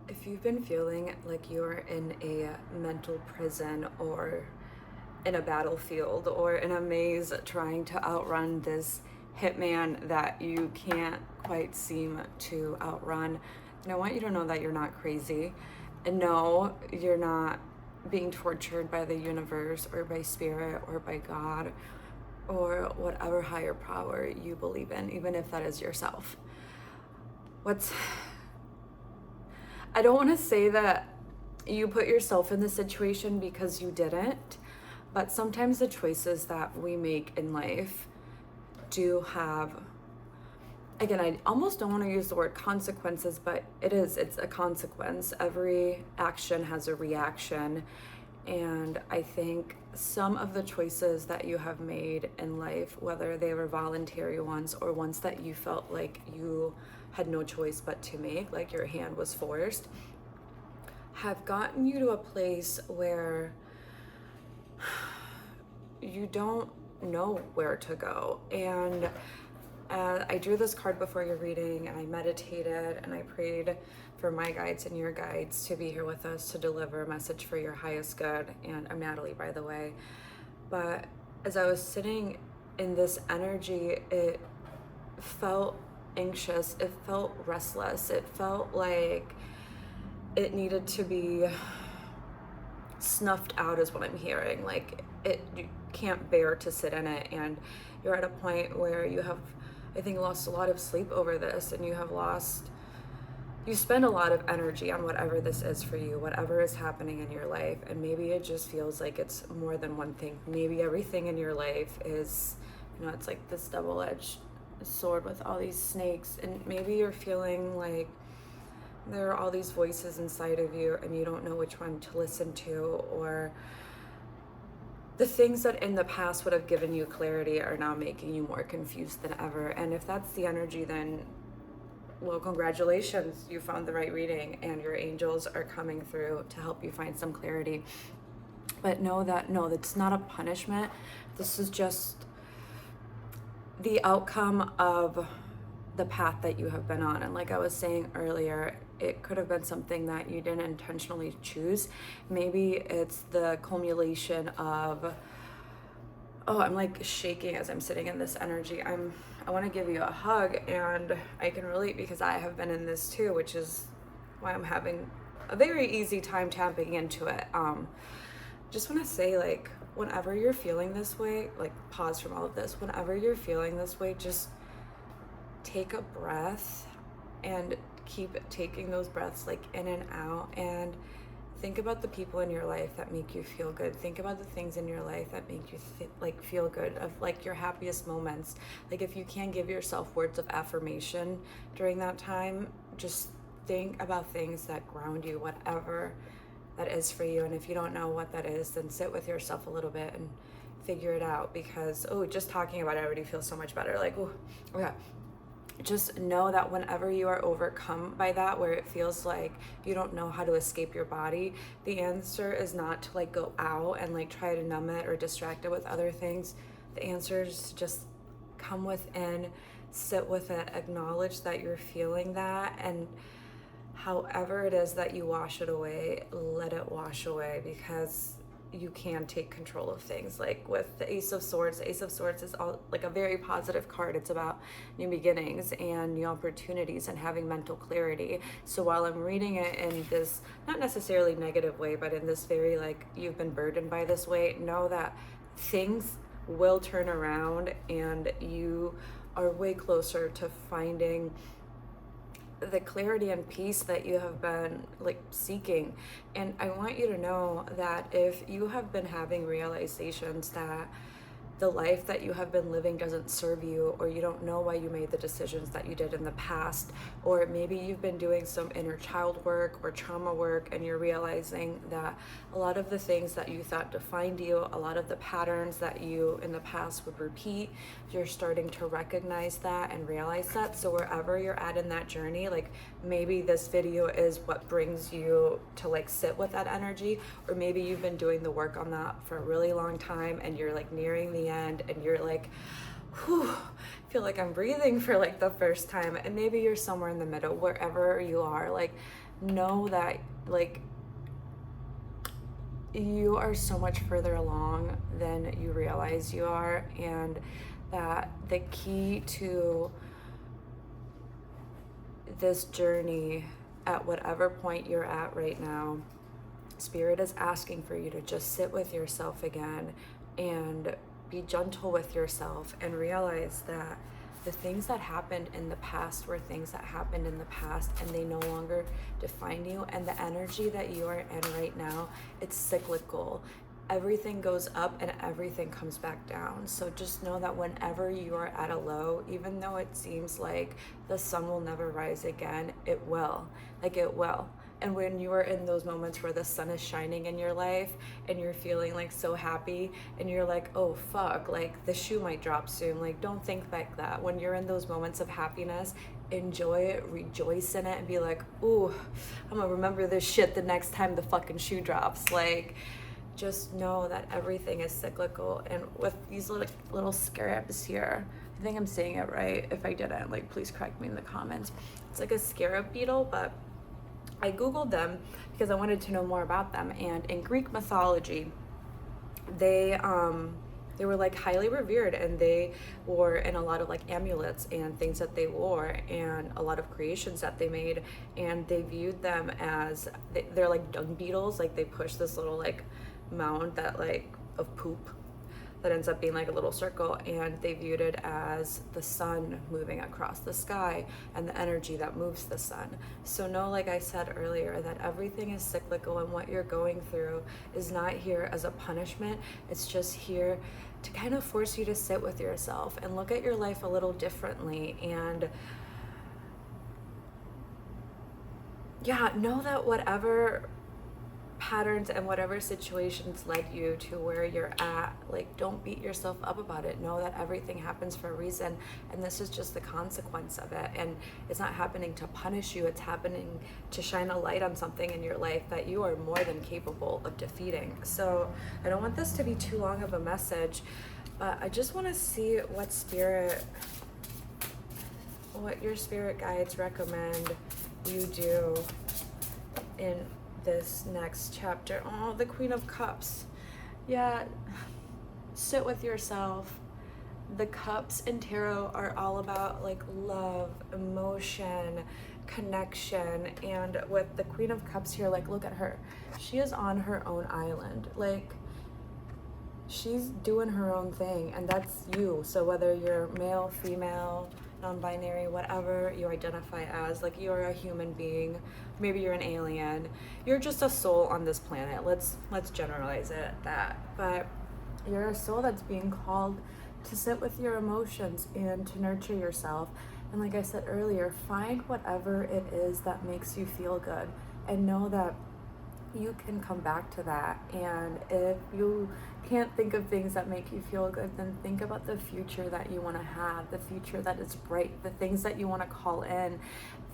If you've been feeling like you're in a mental prison or in a battlefield or in a maze trying to outrun this hitman that you can't quite seem to outrun, then I want you to know that you're not crazy. And no, you're not being tortured by the universe or by spirit or by God or whatever higher power you believe in, even if that is yourself. I don't want to say that you put yourself in this situation because you didn't, but sometimes the choices that we make in life do have, again, I almost don't want to use the word consequences, but it's a consequence. Every action has a reaction. And I think some of the choices that you have made in life, whether they were voluntary ones or ones that you felt like you had no choice but to make, like your hand was forced, have gotten you to a place where you don't know where to go. And I drew this card before your reading, and I meditated and I prayed for my guides and your guides to be here with us to deliver a message for your highest good. And I'm Natalie, by the way. But as I was sitting in this energy, it felt anxious, it felt restless, it felt like it needed to be snuffed out is what I'm hearing. Like you can't bear to sit in it, and you're at a point where you have, I think, lost a lot of sleep over this, and you spend a lot of energy on whatever this is for you, whatever is happening in your life, and maybe it just feels like it's more than one thing. Maybe everything in your life is, it's like this double-edged sword with all these snakes, and maybe you're feeling like there are all these voices inside of you and you don't know which one to listen to, or the things that in the past would have given you clarity are now making you more confused than ever. And if that's the energy, then, well, congratulations, you found the right reading and your angels are coming through to help you find some clarity. But know that, no, that's not a punishment. This is just the outcome of the path that you have been on. And like I was saying earlier, it could have been something that you didn't intentionally choose. Maybe it's the culmination of, I'm like shaking as I'm sitting in this energy. I want to give you a hug, and I can relate because I have been in this too, which is why I'm having a very easy time tapping into it. Just want to say, like, whenever you're feeling this way, like, pause from all of this. Whenever you're feeling this way, just take a breath and keep taking those breaths like in and out, and think about the people in your life that make you feel good. Think about the things in your life that make you feel good, of like your happiest moments. Like, if you can't give yourself words of affirmation during that time, just think about things that ground you, whatever that is for you. And if you don't know what that is, then sit with yourself a little bit and figure it out, because just talking about it already feels so much better. Like, okay, just know that whenever you are overcome by that, where it feels like you don't know how to escape your body, the answer is not to like go out and like try to numb it or distract it with other things. The answer is just come within, sit with it, acknowledge that you're feeling that, and however it is that you wash it away, let it wash away, because you can take control of things. Like with the Ace of Swords is all like a very positive card. It's about new beginnings and new opportunities and having mental clarity. So while I'm reading it in this not necessarily negative way, but in this very like you've been burdened by this way, know that things will turn around and you are way closer to finding the clarity and peace that you have been like seeking. And I want you to know that if you have been having realizations that the life that you have been living doesn't serve you, or you don't know why you made the decisions that you did in the past, or maybe you've been doing some inner child work or trauma work and you're realizing that a lot of the things that you thought defined you, a lot of the patterns that you in the past would repeat, you're starting to recognize that and realize that. So wherever you're at in that journey, like maybe this video is what brings you to like sit with that energy, or maybe you've been doing the work on that for a really long time and you're like nearing the end and you're like, whew, I feel like I'm breathing for like the first time. And maybe you're somewhere in the middle. Wherever you are, like know that, like, you are so much further along than you realize you are, and that the key to this journey, at whatever point you're at right now, Spirit is asking for you to just sit with yourself again and be gentle with yourself and realize that the things that happened in the past were things that happened in the past, and they no longer define you. And the energy that you are in right now, it's cyclical. Everything goes up and everything comes back down. So just know that whenever you are at a low, even though it seems like the sun will never rise again, it will. Like, it will. And when you are in those moments where the sun is shining in your life and you're feeling like so happy and you're like, oh fuck, like the shoe might drop soon, like don't think like that. When you're in those moments of happiness, enjoy it, rejoice in it, and be like, ooh, I'm gonna remember this shit the next time the fucking shoe drops. Like, just know that everything is cyclical. And with these little scarabs here, I think I'm saying it right. If I didn't, like, please correct me in the comments. It's like a scarab beetle, but I googled them because I wanted to know more about them. And in Greek mythology, they were like highly revered, and they were in a lot of like amulets and things that they wore, and a lot of creations that they made. And they viewed them as, they're like dung beetles. Like, they push this little like mound that like of poop that ends up being like a little circle, and they viewed it as the sun moving across the sky and the energy that moves the sun. So know, like I said earlier, that everything is cyclical, and what you're going through is not here as a punishment. It's just here to kind of force you to sit with yourself and look at your life a little differently. And yeah, know that whatever patterns and whatever situations led you to where you're at, like, don't beat yourself up about it. Know that everything happens for a reason, and this is just the consequence of it. And it's not happening to punish you, it's happening to shine a light on something in your life that you are more than capable of defeating. So I don't want this to be too long of a message, but I just want to see what your spirit guides recommend you do in this next chapter. Oh, the Queen of Cups. Yeah, sit with yourself. The cups in tarot are all about like love, emotion, connection. And with the Queen of Cups here, like, look at her. She is on her own island. Like, she's doing her own thing, and that's you. So whether you're male, female, non-binary, whatever you identify as, like, you're a human being, maybe you're an alien, you're just a soul on this planet. Let's generalize it that. But you're a soul that's being called to sit with your emotions and to nurture yourself. And like I said earlier, find whatever it is that makes you feel good, and know that you can come back to that. And if you can't think of things that make you feel good, then think about the future that you want to have, the future that is bright, the things that you want to call in,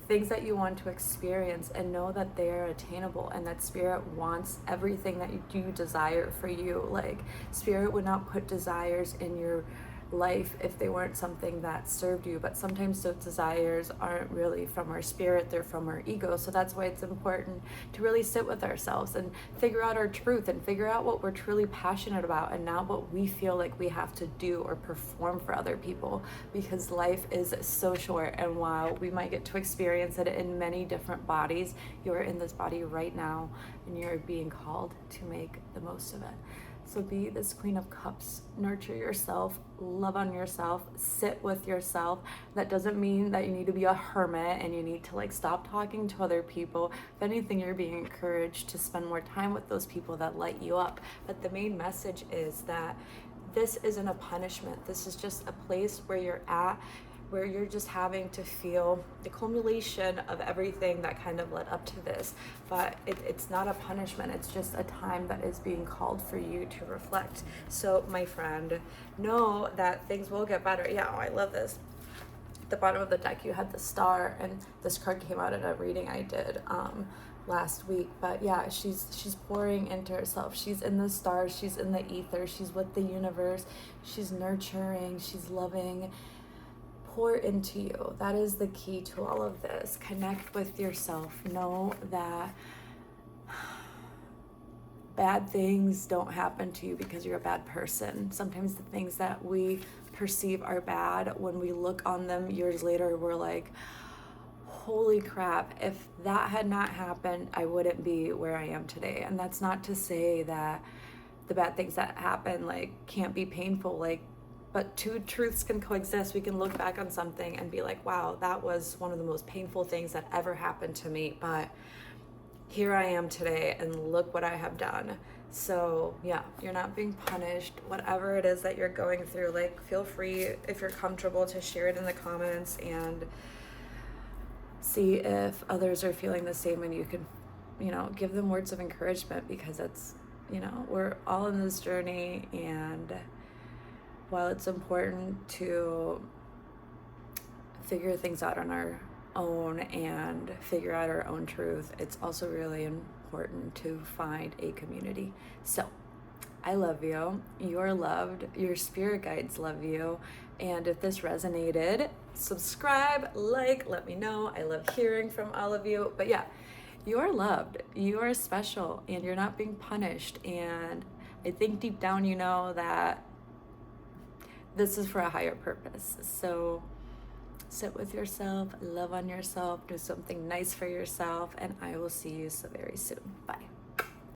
things that you want to experience, and know that they are attainable, and that Spirit wants everything that you desire for you. Like, Spirit would not put desires in your life if they weren't something that served you. But sometimes those desires aren't really from our spirit, they're from our ego. So that's why it's important to really sit with ourselves and figure out our truth, and figure out what we're truly passionate about, and not what we feel like we have to do or perform for other people. Because life is so short, and while we might get to experience it in many different bodies, you're in this body right now, and you're being called to make the most of it. So be this Queen of Cups. Nurture yourself, love on yourself, sit with yourself. That doesn't mean that you need to be a hermit and you need to like stop talking to other people. If anything, you're being encouraged to spend more time with those people that light you up. But the main message is that this isn't a punishment. This is just a place where you're at, where you're just having to feel the culmination of everything that kind of led up to this. But it's not a punishment, it's just a time that is being called for you to reflect. So my friend, know that things will get better. Yeah, oh, I love this. At the bottom of the deck you had the star, and this card came out in a reading I did last week. But yeah, she's pouring into herself. She's in the stars, she's in the ether, she's with the universe, she's nurturing, she's loving, pour into you. That is the key to all of this. Connect with yourself. Know that bad things don't happen to you because you're a bad person. Sometimes the things that we perceive are bad, when we look on them years later, we're like, holy crap, if that had not happened, I wouldn't be where I am today. And that's not to say that the bad things that happen like can't be painful, like, but two truths can coexist. We can look back on something and be like, wow, that was one of the most painful things that ever happened to me, but here I am today and look what I have done. So yeah, you're not being punished. Whatever it is that you're going through, like, feel free, if you're comfortable, to share it in the comments and see if others are feeling the same, and you can, give them words of encouragement, because it's, we're all in this journey. And while it's important to figure things out on our own and figure out our own truth, it's also really important to find a community. So I love you. You are loved. Your spirit guides love you. And if this resonated, subscribe, let me know. I love hearing from all of you. But yeah, you are loved. You are special, and you're not being punished. And I think deep down you know that this is for a higher purpose. So sit with yourself, love on yourself, do something nice for yourself, and I will see you so very soon. Bye.